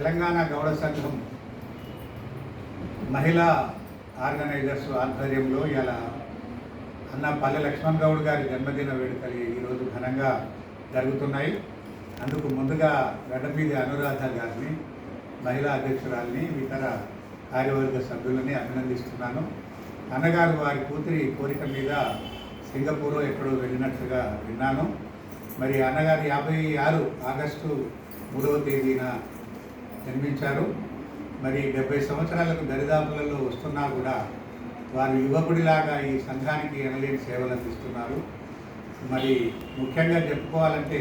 తెలంగాణ గౌడ సంఘం మహిళా ఆర్గనైజర్స్ ఆధ్వర్యంలో ఇలా అన్న పల్లె లక్ష్మణ్ గౌడ్ గారి జన్మదిన వేడుకలు ఈరోజు ఘనంగా జరుగుతున్నాయి. అందుకు ముందుగా గడ్డమీది అనురాధ గారిని, మహిళా అధ్యక్షురాలని, ఇతర కార్యవర్గ సభ్యులని అభినందిస్తున్నాను. అన్నగారు వారి కూతురి కోరిక మీద సింగపూర్ ఎక్కడో వెళ్ళినట్లుగా విన్నాను. మరి అన్నగారు 56 ఆగస్టు 3వ తేదీన జన్మించారు. మరి 70 సంవత్సరాలకు దరిదాపులలో వస్తున్నా కూడా వారు యువకుడిలాగా ఈ సంఘానికి ఎనలేని సేవలు అందిస్తున్నారు. మరి ముఖ్యంగా చెప్పుకోవాలంటే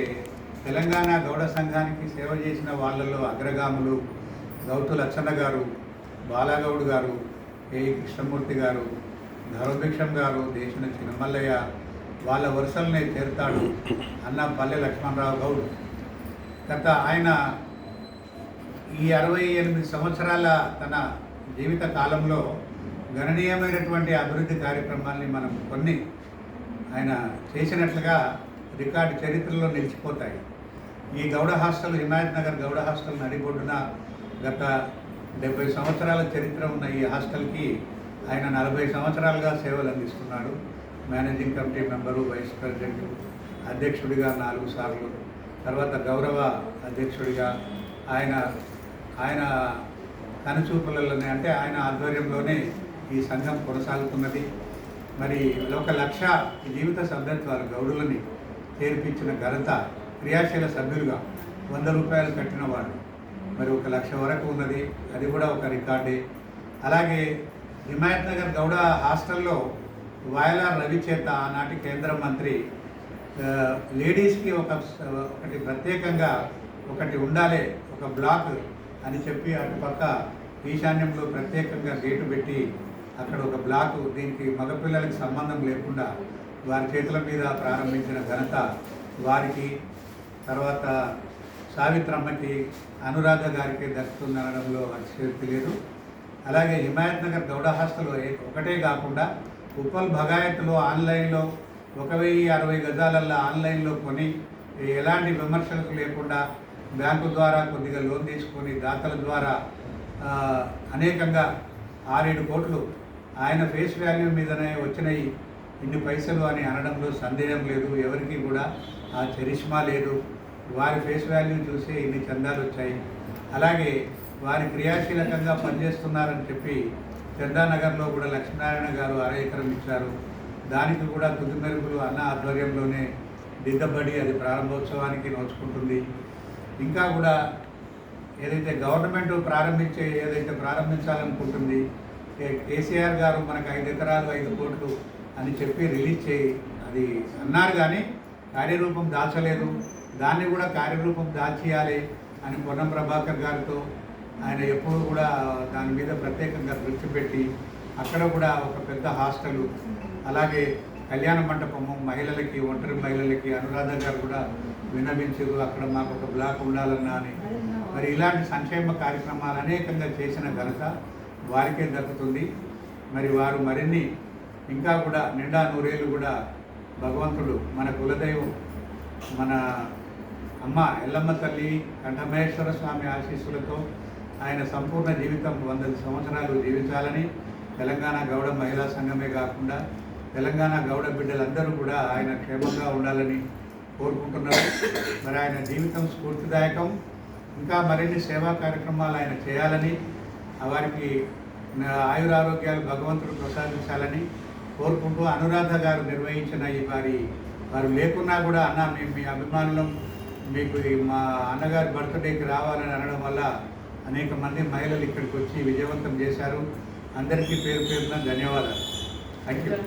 తెలంగాణ గౌడ సంఘానికి సేవ చేసిన వాళ్ళల్లో అగ్రగాములు గౌతు లచ్చన్న గారు, బాలాగౌడ్ గారు, కేఈ కృష్ణమూర్తి గారు, ధర్మభిక్షం గారు, దేశన చిన్నమల్లయ్య, వాళ్ళ వరుసలనే చేరుతాడు అన్న పల్లె లక్ష్మణరావు గౌడ్. గత ఆయన ఈ 68 సంవత్సరాల తన జీవిత కాలంలో గణనీయమైనటువంటి అభివృద్ధి కార్యక్రమాల్ని మనం కొన్ని ఆయన చేసినట్లుగా రికార్డు చరిత్రలో నిలిచిపోతాయి. ఈ గౌడ హాస్టల్, హిమాయత్ నగర్ గౌడ హాస్టల్ నడిబొడ్డున గత 70 సంవత్సరాల చరిత్ర ఉన్న ఈ హాస్టల్కి ఆయన 40 సంవత్సరాలుగా సేవలు అందిస్తున్నాడు. Managing committee member, vice president, అధ్యక్షుడిగా 4 సార్లు, తర్వాత గౌరవ అధ్యక్షుడిగా ఆయన కనుచూపులలోనే, అంటే ఆయన ఆధ్వర్యంలోనే ఈ సంఘం కొనసాగుతున్నది. మరి 1 లక్ష జీవిత సభ్యత్వాలు గౌడులని చేర్పించిన ఘనత, క్రియాశీల సభ్యులుగా 100 రూపాయలు కట్టిన వాళ్ళు మరి 1 లక్ష వరకు ఉన్నది. అది కూడా ఒక రికార్డే. అలాగే హిమాయత్ నగర్ గౌడ హాస్టల్లో వాయలార్ రవి చేత ఆనాటి కేంద్ర మంత్రి లేడీస్కి ఒకటి ప్రత్యేకంగా ఒకటి ఉండాలి, ఒక బ్లాక్ అని చెప్పి అటుపక్క ఈశాన్యంలో ప్రత్యేకంగా గేటు పెట్టి అక్కడ ఒక బ్లాకు, దీనికి మగపిల్లలకి సంబంధం లేకుండా వారి చేతుల మీద ప్రారంభించిన ఘనత వారికి, తర్వాత సావిత్రమ్మకి, అనురాధ గారికి దక్కుతుందనడంలో అతిశయోక్తి లేదు. అలాగే హిమాయత్ నగర్ గౌడ హాస్టల్ ఒకటే కాకుండా ఉప్పల్ భగాయత్లో ఆన్లైన్లో 1060 గజాలల్లో ఆన్లైన్లో కొని ఎలాంటి విమర్శలకు లేకుండా బ్యాంకు ద్వారా కొద్దిగా లోన్ తీసుకొని దాతల ద్వారా అనేకంగా 6-7 కోట్లు ఆయన ఫేస్ వాల్యూ మీదనే వచ్చినాయి ఇన్ని పైసలు అని అనడంలో సందేహం లేదు. ఎవరికి కూడా ఆ చరిష్మా లేదు. వారి ఫేస్ వాల్యూ చూసి ఇన్ని చందాలు వచ్చాయి. అలాగే వారి క్రియాశీలకంగా పనిచేస్తున్నారని చెప్పి చందానగర్లో కూడా లక్ష్మీనారాయణ గారు 1/2 ఎకరం ఇచ్చారు. దానికి కూడా తుది మెరుగులు అన్న ఆధ్వర్యంలోనే దిద్దబడి అది ప్రారంభోత్సవానికి నోచుకుంటుంది. ఇంకా కూడా ఏదైతే గవర్నమెంట్ ప్రారంభించాలనుకుంటుంది, కేసీఆర్ గారు మనకు 5 ఎకరాలు 5 కోట్లు అని చెప్పి రిలీజ్ చేయి అది అన్నారు, కానీ కార్యరూపం దాల్చలేదు. దాన్ని కూడా కార్యరూపం దాల్చేయాలి అని పొన్నం ప్రభాకర్ గారితో ఆయన ఎప్పుడు కూడా దాని మీద ప్రత్యేకంగా దృష్టి పెట్టి అక్కడ కూడా ఒక పెద్ద హాస్టలు, అలాగే కళ్యాణ మంటపము, మహిళలకి, ఒంటరి మహిళలకి అనురాధ గారు కూడా విన్నవించారు అక్కడ మాకు ఒక బ్లాక్ ఉండాలన్నా అని. మరి ఇలాంటి సంక్షేమ కార్యక్రమాలు అనేకంగా చేసిన ఘనత వారికే దక్కుతుంది. మరి వారు మరిన్ని ఇంకా కూడా నిండా నూరేళ్ళు కూడా భగవంతుడు, మన కులదైవం, మన అమ్మ ఎల్లమ్మ తల్లి కంఠమహేశ్వర స్వామి ఆశీస్సులతో ఆయన సంపూర్ణ జీవితం 100 సంవత్సరాలు జీవించాలని, తెలంగాణ గౌడ మహిళా సంఘమే కాకుండా తెలంగాణ గౌడ బిడ్డలందరూ కూడా ఆయన క్షేమంగా ఉండాలని కోరుకుంటున్నారు. మరి ఆయన జీవితం స్ఫూర్తిదాయకం. ఇంకా మరిన్ని సేవా కార్యక్రమాలు ఆయన చేయాలని, వారికి ఆయురారోగ్యాలు భగవంతుడు ప్రసాదించాలని కోరుకుంటూ అనురాధ గారు నిర్వహించిన వారు లేకున్నా కూడా అన్న మేము మీ అభిమానులం, మీకు మా అన్నగారి బర్త్డేకి రావాలని అనడం వల్ల అనేక మంది మహిళలు ఇక్కడికి వచ్చి విజయవంతం చేశారు. అందరికీ పేరు పేరున ధన్యవాదాలు. Thank you.